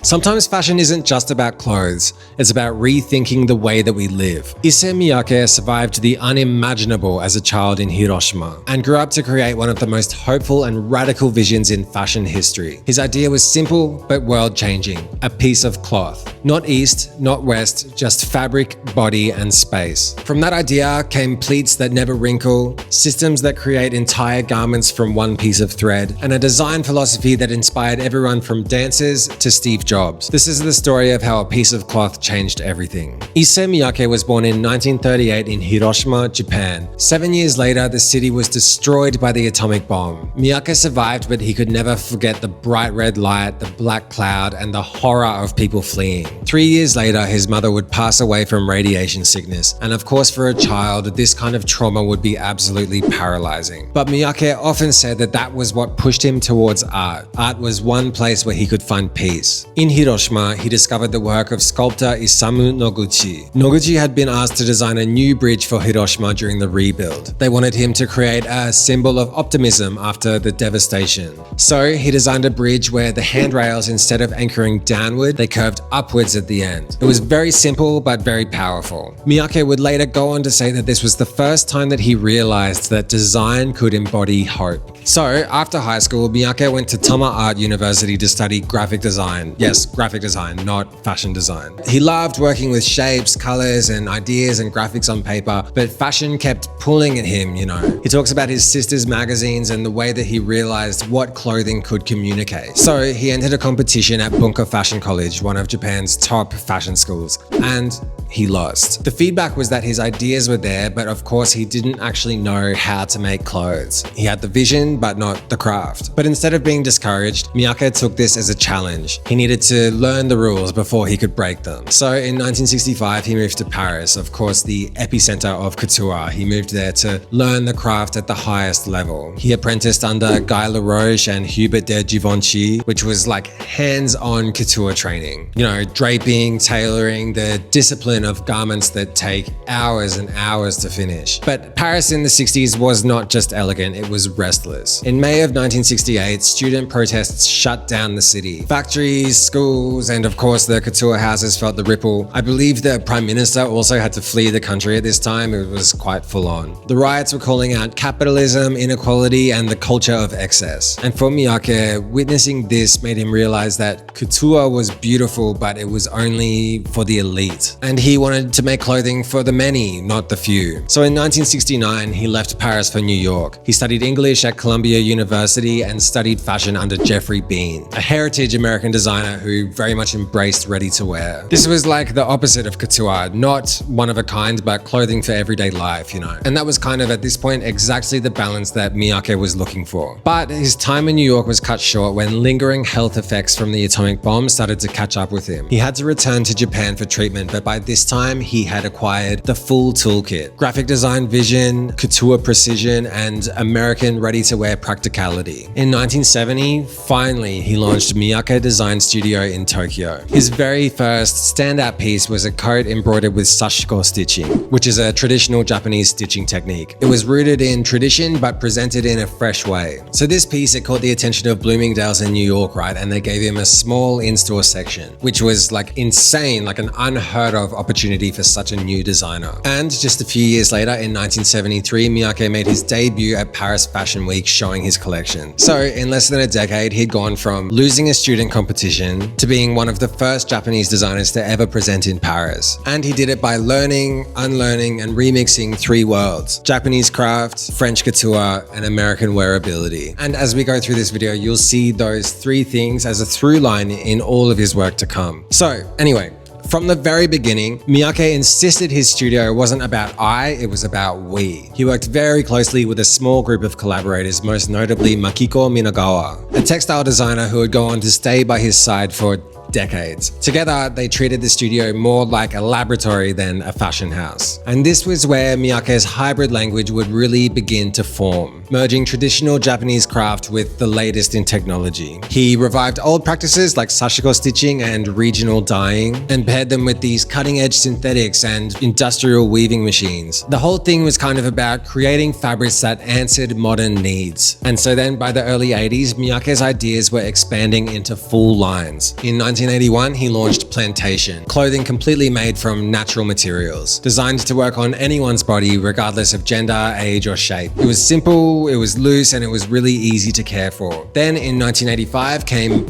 Sometimes fashion isn't just about clothes, it's about rethinking the way that we live. Issey Miyake survived the unimaginable as a child in Hiroshima and grew up to create one of the most hopeful and radical visions in fashion history. His idea was simple but world-changing: a piece of cloth. Not east, not west, just fabric, body, and space. From that idea came pleats that never wrinkle, systems that create entire garments from one piece of thread, and a design philosophy that inspired everyone from dancers to Steve Jobs. This is the story of how a piece of cloth changed everything. Issey Miyake was born in 1938 in Hiroshima, Japan. 7 years later, the city was destroyed by the atomic bomb. Miyake survived, but he could never forget the bright red light, the black cloud, and the horror of people fleeing. 3 years later, his mother would pass away from radiation sickness. And of course, for a child, this kind of trauma would be absolutely paralyzing. But Miyake often said that that was what pushed him towards art. Art was one place where he could find peace. In Hiroshima, he discovered the work of sculptor Isamu Noguchi. Noguchi had been asked to design a new bridge for Hiroshima during the rebuild. They wanted him to create a symbol of optimism after the devastation. So he designed a bridge where the handrails, instead of anchoring downward, they curved upwards at the end. It was very simple but very powerful. Miyake would later go on to say that this was the first time that he realized that design could embody hope. So, after high school, Miyake went to Tama Art University to study graphic design. Yes, graphic design, not fashion design. He loved working with shapes, colors, and ideas and graphics on paper, but fashion kept pulling at him, you know. He talks about his sister's magazines and the way that he realized what clothing could communicate. So, he entered a competition at Bunka Fashion College, one of Japan's top fashion schools, and he lost. The feedback was that his ideas were there, but of course he didn't actually know how to make clothes. He had the vision, but not the craft. But instead of being discouraged, Miyake took this as a challenge. He needed to learn the rules before he could break them. So in 1965, he moved to Paris, of course the epicenter of couture. He moved there to learn the craft at the highest level. He apprenticed under Guy Laroche and Hubert de Givenchy, which was like hands-on couture training. You know, draping, tailoring, the discipline of garments that take hours and hours to finish. But Paris in the 60s was not just elegant, it was restless. In May of 1968, student protests shut down the city. Factories, schools, and of course the couture houses felt the ripple. I believe the Prime Minister also had to flee the country at this time. It was quite full on. The riots were calling out capitalism, inequality, and the culture of excess. And for Miyake, witnessing this made him realize that couture was beautiful, but it was only for the elite. And he wanted to make clothing for the many, not the few. So in 1969, he left Paris for New York. He studied English at Columbia University and studied fashion under Jeffrey Bean, a heritage American designer who very much embraced ready-to-wear. This was like the opposite of couture, not one of a kind, but clothing for everyday life, you know. And that was kind of at this point exactly the balance that Miyake was looking for. But his time in New York was cut short when lingering health effects from the atomic bomb started to catch up with him. He had to return to Japan for treatment, but by this time he had acquired the full toolkit: graphic design vision, couture precision, and American ready-to-wear practicality. In 1970, finally he launched Miyake Design Studio in Tokyo. His very first standout piece was a coat embroidered with sashiko stitching, which is a traditional Japanese stitching technique. It was rooted in tradition but presented in a fresh way. So this piece, it caught the attention of Bloomingdale's in New York, right? And they gave him a small in-store section, which was like insane, like an unheard of opportunity for such a new designer. And just a few years later, in 1973, Miyake made his debut at Paris Fashion Week showing his collection. So in less than a decade, he'd gone from losing a student competition to being one of the first Japanese designers to ever present in Paris. And he did it by learning, unlearning, and remixing three worlds: Japanese craft, French couture, and American wearability. And as we go through this video, you'll see those three things as a through line in all of his work to come. So anyway, from the very beginning, Miyake insisted his studio wasn't about I, it was about we. He worked very closely with a small group of collaborators, most notably Makiko Minagawa, a textile designer who would go on to stay by his side for decades. Together, they treated the studio more like a laboratory than a fashion house. And this was where Miyake's hybrid language would really begin to form, merging traditional Japanese craft with the latest in technology. He revived old practices like sashiko stitching and regional dyeing, and paired them with these cutting-edge synthetics and industrial weaving machines. The whole thing was kind of about creating fabrics that answered modern needs. And so then by the early 80s, Miyake's ideas were expanding into full lines. In 1981, he launched Plantation, clothing completely made from natural materials, designed to work on anyone's body regardless of gender, age, or shape. It was simple, it was loose, and it was really easy to care for. Then in 1985 came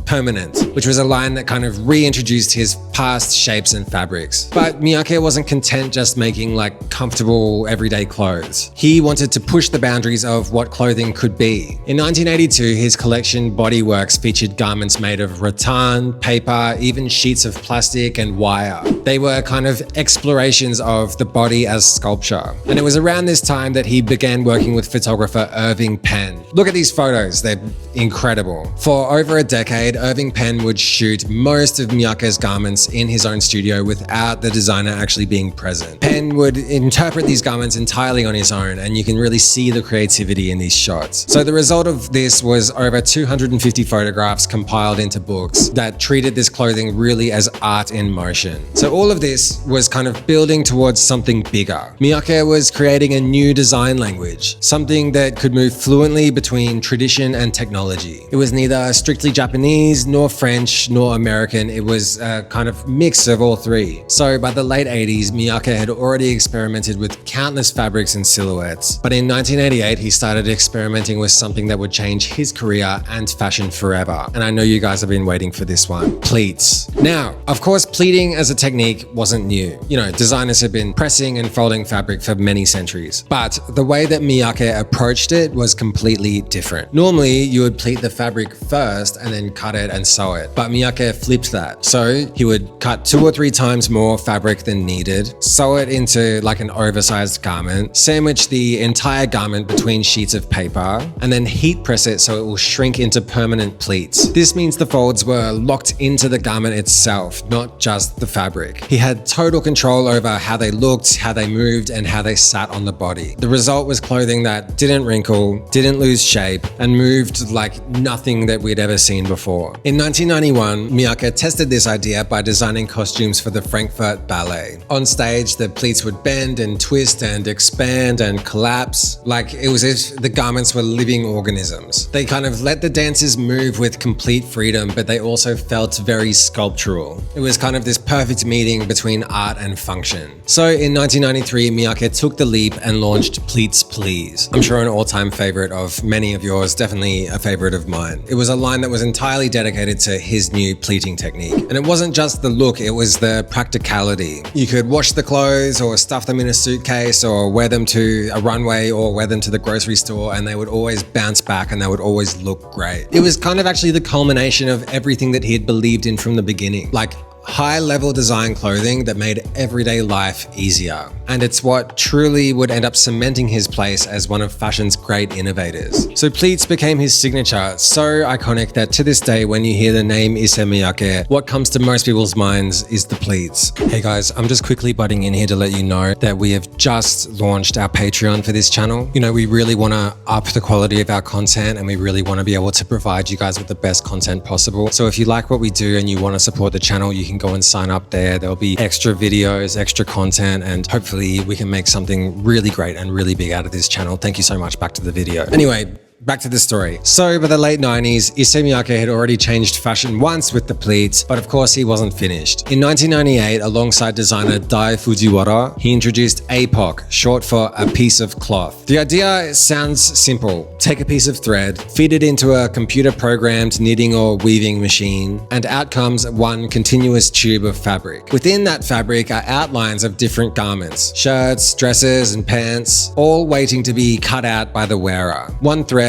Permanent, which was a line that kind of reintroduced his past shapes and fabrics. But Miyake wasn't content just making like comfortable everyday clothes. He wanted to push the boundaries of what clothing could be. In 1982, his collection Bodyworks featured garments made of rattan, paper, even sheets of plastic and wire. They were kind of explorations of the body as sculpture. And it was around this time that he began working with photographer Irving Penn. Look at these photos, they're incredible. For over a decade, Irving Penn would shoot most of Miyake's garments in his own studio without the designer actually being present. Penn would interpret these garments entirely on his own, and you can really see the creativity in these shots. So the result of this was over 250 photographs compiled into books that treated this clothing really as art in motion. So all of this was kind of building towards something bigger. Miyake was creating a new design language, something that could move fluently between tradition and technology. It was neither strictly Japanese, nor French, nor American. It was a kind of mix of all three. So by the late 80s, Miyake had already experimented with countless fabrics and silhouettes. But in 1988, he started experimenting with something that would change his career and fashion forever. And I know you guys have been waiting for this one. Pleats. Now, of course, pleating as a technique wasn't new. You know, designers have been pressing and folding fabric for many centuries. But the way that Miyake approached it was completely different. Normally, you would pleat the fabric first and then cut it and sew it. But Miyake flipped that. So he would cut 2 or 3 times more fabric than needed, sew it into like an oversized garment, sandwich the entire garment between sheets of paper, and then heat press it so it will shrink into permanent pleats. This means the folds were locked into the garment itself, not just the fabric. He had total control over how they looked, how they moved, and how they sat on the body. The result was clothing that didn't wrinkle, didn't lose shape, and moved like nothing that we'd ever seen before. In 1991, Miyake tested this idea by designing costumes for the Frankfurt Ballet. On stage, the pleats would bend and twist and expand and collapse, like it was as if the garments were living organisms. They kind of let the dancers move with complete freedom, but they also felt very sculptural. It was kind of this perfect meeting between art and function. So in 1993, Miyake took the leap and launched Pleats Please. I'm sure an all-time favorite of many of yours, definitely a favorite of mine. It was a line that was entirely dedicated to his new pleating technique. And it wasn't just the look, it was the practicality. You could wash the clothes or stuff them in a suitcase or wear them to a runway or wear them to the grocery store, and they would always bounce back and they would always look great. It was kind of actually the culmination of everything that he had believed in from the beginning. Like high-level design clothing that made everyday life easier. And it's what truly would end up cementing his place as one of fashion's great innovators. So pleats became his signature, so iconic that to this day, when you hear the name Issey Miyake, what comes to most people's minds is the pleats. Hey guys, I'm just quickly butting in here to let you know that we have just launched our Patreon for this channel. You know, we really want to up the quality of our content, and we really want to be able to provide you guys with the best content possible. So if you like what we do and you want to support the channel, you can go and sign up there. There'll be extra videos, extra content, and hopefully we can make something really great and really big out of this channel. Thank you so much. Back to the video. Anyway, back to the story. So by the late 90s, Issey Miyake had already changed fashion once with the pleats, but of course he wasn't finished. In 1998, alongside designer Dai Fujiwara, he introduced A-POC, short for a piece of cloth. The idea sounds simple. Take a piece of thread, feed it into a computer-programmed knitting or weaving machine, and out comes one continuous tube of fabric. Within that fabric are outlines of different garments, shirts, dresses, and pants, all waiting to be cut out by the wearer. One thread,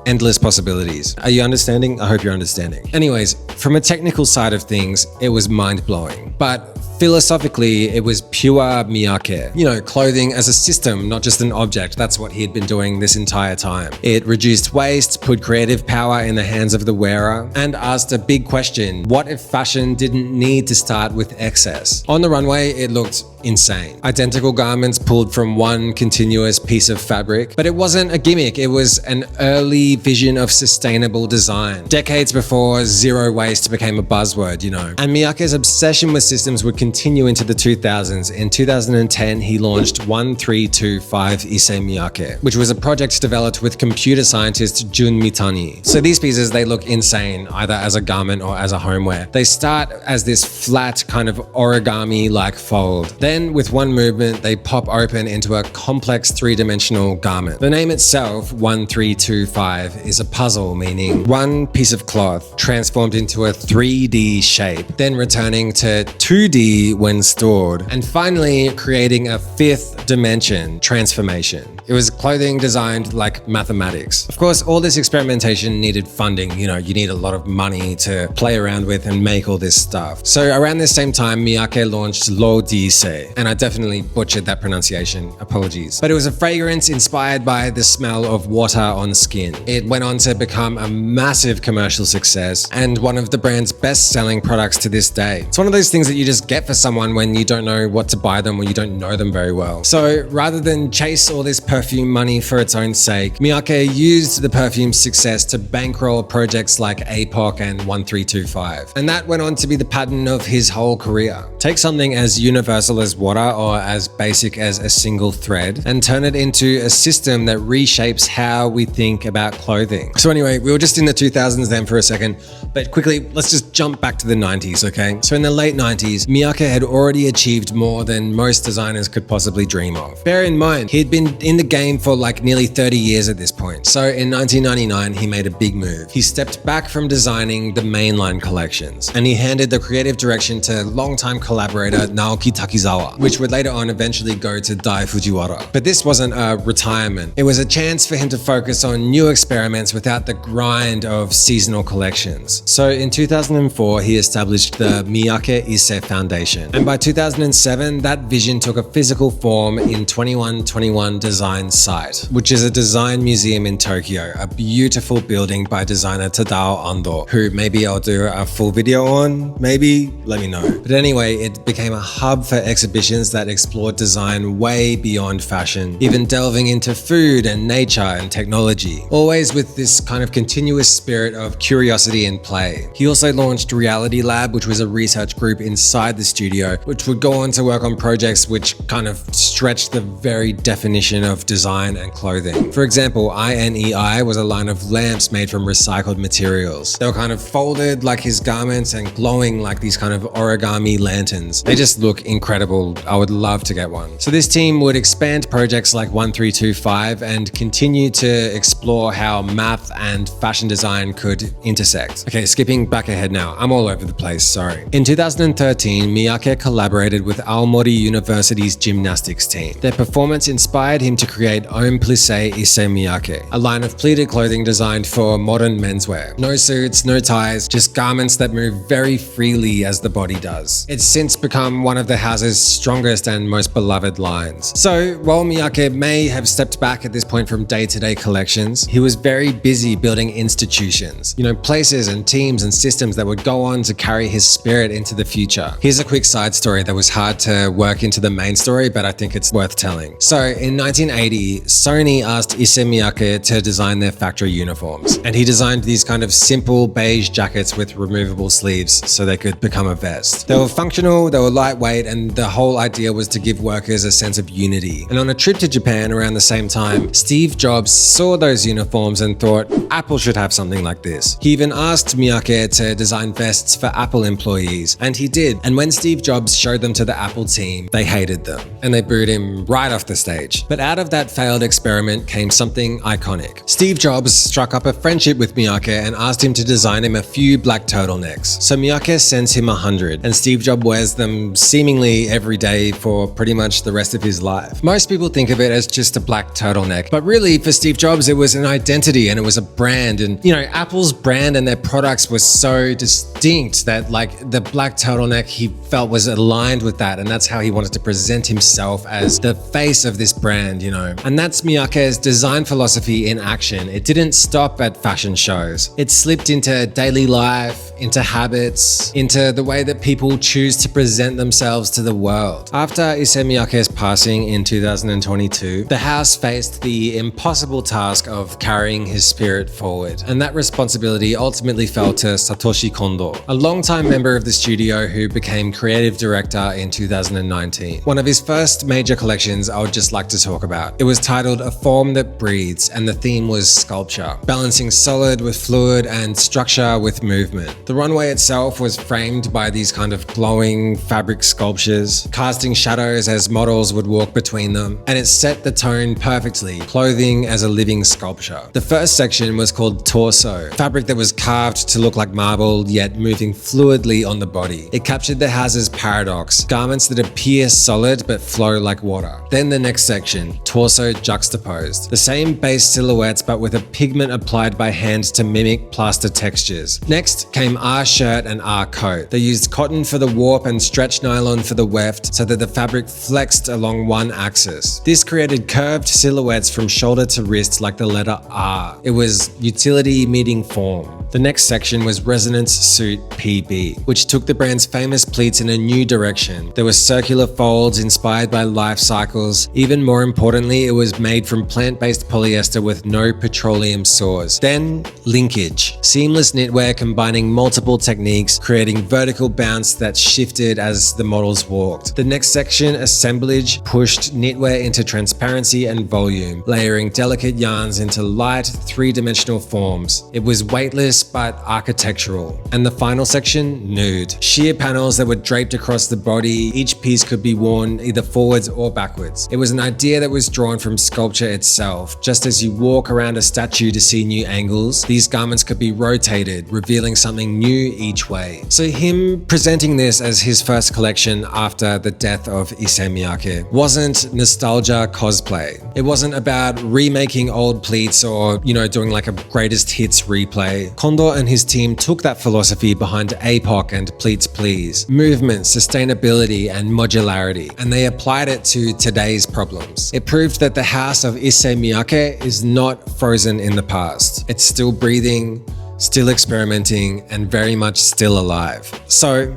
endless possibilities. Are you understanding? I hope you're understanding. Anyways, from a technical side of things, it was mind-blowing. But philosophically, it was pure Miyake. You know, clothing as a system, not just an object. That's what he had been doing this entire time. It reduced waste, put creative power in the hands of the wearer, and asked a big question. What if fashion didn't need to start with excess? On the runway, it looked insane. Identical garments pulled from one continuous piece of fabric, but it wasn't a gimmick. It was an early vision of sustainable design, decades before zero waste became a buzzword, you know. And Miyake's obsession with systems would continue into the 2000s. In 2010, he launched 1325 Issey Miyake, which was a project developed with computer scientist Jun Mitani. So these pieces, they look insane, either as a garment or as a homeware. They start as this flat kind of origami-like fold. Then with one movement, they pop open into a complex three-dimensional garment. The name itself, 1325, is a puzzle, meaning one piece of cloth transformed into a 3D shape, then returning to 2D when stored, and finally creating a fifth dimension transformation. It was clothing designed like mathematics. Of course, all this experimentation needed funding. You know, you need a lot of money to play around with and make all this stuff. So around this same time, Miyake launched L'eau d'Issey, and I definitely butchered that pronunciation, apologies. But it was a fragrance inspired by the smell of water on skin. It went on to become a massive commercial success and one of the brand's best-selling products to this day. It's one of those things that you just get for someone when you don't know what to buy them or you don't know them very well. So rather than chase all this perfume money for its own sake, Miyake used the perfume's success to bankroll projects like A-POC and 1325. And that went on to be the pattern of his whole career. Take something as universal as water or as basic as a single thread and turn it into a system that reshapes how we think about clothing. So anyway, we were just in the 2000s then for a second, but quickly, let's just jump back to the 90s, okay? So in the late 90s, Miyake had already achieved more than most designers could possibly dream of. Bear in mind, he'd been in the game for like nearly 30 years at this point. So in 1999, he made a big move. He stepped back from designing the mainline collections and he handed the creative direction to longtime collaborator Naoki Takizawa, which would later on eventually go to Dai Fujiwara. But this wasn't a retirement. It was a chance for him to focus on new experiments without the grind of seasonal collections. So in 2004, he established the Miyake Issey Foundation. And by 2007, that vision took a physical form in 2121 Design Site, which is a design museum in Tokyo, a beautiful building by designer Tadao Ando, who maybe I'll do a full video on, maybe, let me know. But anyway, it became a hub for exhibitions that explored design way beyond fashion, even delving into food and nature and technology, always with this kind of continuous spirit of curiosity and play. He also launched Reality Lab, which was a research group inside the studio, which would go on to work on projects which kind of stretched the very definition of design and clothing. For example, INEI was a line of lamps made from recycled materials. They were kind of folded like his garments and glowing like these kind of origami lanterns. They just look incredible. I would love to get one. So this team would expand projects like 1325 and continue to explore how math and fashion design could intersect. Okay, skipping back ahead now. I'm all over the place, sorry. In 2013, Miyake collaborated with Aomori University's gymnastics team. Their performance inspired him to create Homme Plissé Issey Miyake, a line of pleated clothing designed for modern menswear. No suits, no ties, just garments that move very freely as the body does. It's since become one of the house's strongest and most beloved lines. So while Miyake may have stepped back at this point from day-to-day collections, he was very busy building institutions, you know, places and teams and systems that would go on to carry his spirit into the future. Here's a quick side story that was hard to work into the main story, but I think it's worth telling. So in 1980, Sony asked Issey Miyake to design their factory uniforms, and he designed these kind of simple beige jackets with removable sleeves so they could become a vest. They were functional, they were lightweight, and the whole idea was to give workers a sense of unity. And on a trip to Japan around the same time, Steve Jobs saw those uniforms and thought Apple should have something like this. He even asked Miyake to design vests for Apple employees, and he did. And when Steve Jobs showed them to the Apple team, they hated them and they booed him right off the stage. But out of that failed experiment came something iconic. Steve Jobs struck up a friendship with Miyake and asked him to design him a few black turtlenecks. So Miyake sends him 100, and Steve Jobs wears them seemingly every day for pretty much the rest of his life. Most people think of it as just a black turtleneck, but really for Steve Jobs, it was an identity and it was a brand. And you know, Apple's brand and their products were so distinct that like the black turtleneck he felt was aligned with that, and that's how he wanted to present himself as the face of this brand, you know. And that's Miyake's design philosophy in action. It didn't stop at fashion shows. It slipped into daily life, into habits, into the way that people choose to present themselves to the world. After Issey Miyake's passing in 2022, the house faced the impossible task of carrying his spirit forward, and that responsibility ultimately fell to Satoshi Kondo, a longtime member of the studio who became creative director in 2019. One of his first major collections I would just like to talk about. It was titled A Form That Breathes, and the theme was sculpture, balancing solid with fluid and structure with movement. The runway itself was framed by these kind of glowing fabric sculptures, casting shadows as models would walk between them, and it set the tone perfectly, clothing as a living sculpture. The first section was called Torso, fabric that was carved to look like marble, yet moving fluidly on the body. It captured the house's paradox, garments that appear solid but flow like water. Then the next section, Torso Juxtaposed, the same base silhouettes but with a pigment applied by hand to mimic plaster textures. Next came R shirt and R coat. They used cotton for the warp and stretch nylon for the weft so that the fabric flexed along one axis. This created curved silhouettes from shoulder to wrist like the letter R. It was utility meeting form. The next section was Resonance Suit PB, which took the brand's famous pleats in a new direction. There were circular folds inspired by life cycles. Even more importantly, it was made from plant-based polyester with no petroleum source. Then, linkage. Seamless knitwear combining multiple techniques, creating vertical bounce that shifted as the models walked. The next section, assemblage, pushed knitwear into transparency and volume, layering delicate yarns into light, three-dimensional forms. It was weightless but architectural. And the final section, nude. Sheer panels that were draped across the body. Each piece could be worn either forwards or backwards. It was an idea that was drawn from sculpture itself. Just as you walk around a statue to see new angles, these garments could be rotated, revealing something new each way. So him presenting this as his first collection after the death of Issey Miyake wasn't nostalgia cosplay. It wasn't about remaking old pleats or, doing like a greatest hits replay. Kondo and his team took that philosophy behind A-POC and Pleats Please, movement, sustainability, and modularity, and they applied it to today's problems. It proved that the house of Issey Miyake is not frozen in the past. It's still breathing, still experimenting, and very much still alive. So,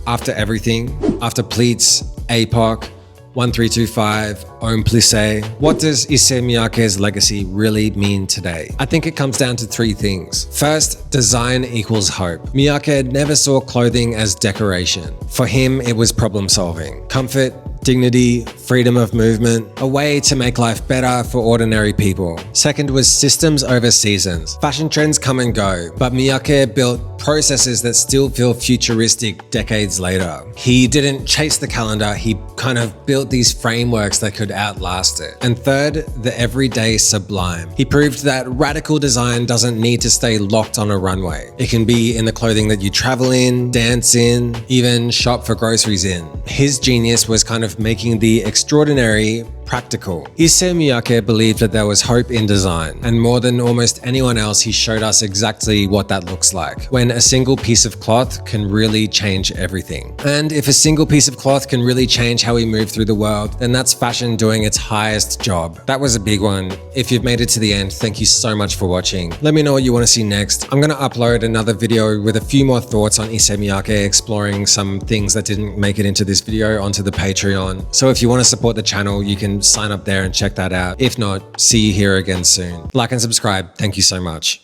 after everything, after Pleats, A-POC, 1325, Homme Plissé, what does Issey Miyake's legacy really mean today? I think it comes down to three things. First, design equals hope. Miyake never saw clothing as decoration. For him, it was problem solving. Comfort, dignity, freedom of movement, a way to make life better for ordinary people. Second was systems over seasons. Fashion trends come and go, but Miyake built processes that still feel futuristic decades later. He didn't chase the calendar, he kind of built these frameworks that could outlast it. And third, the everyday sublime. He proved that radical design doesn't need to stay locked on a runway. It can be in the clothing that you travel in, dance in, even shop for groceries in. His genius was kind of making the extraordinary practical. Issey Miyake believed that there was hope in design, and more than almost anyone else, he showed us exactly what that looks like, when a single piece of cloth can really change everything. And if a single piece of cloth can really change how we move through the world, then that's fashion doing its highest job. That was a big one. If you've made it to the end, thank you so much for watching. Let me know what you want to see next. I'm going to upload another video with a few more thoughts on Issey Miyake, exploring some things that didn't make it into this video onto the Patreon. So if you want to support the channel, you can sign up there and check that out. If not, see you here again soon. Like and subscribe. Thank you so much.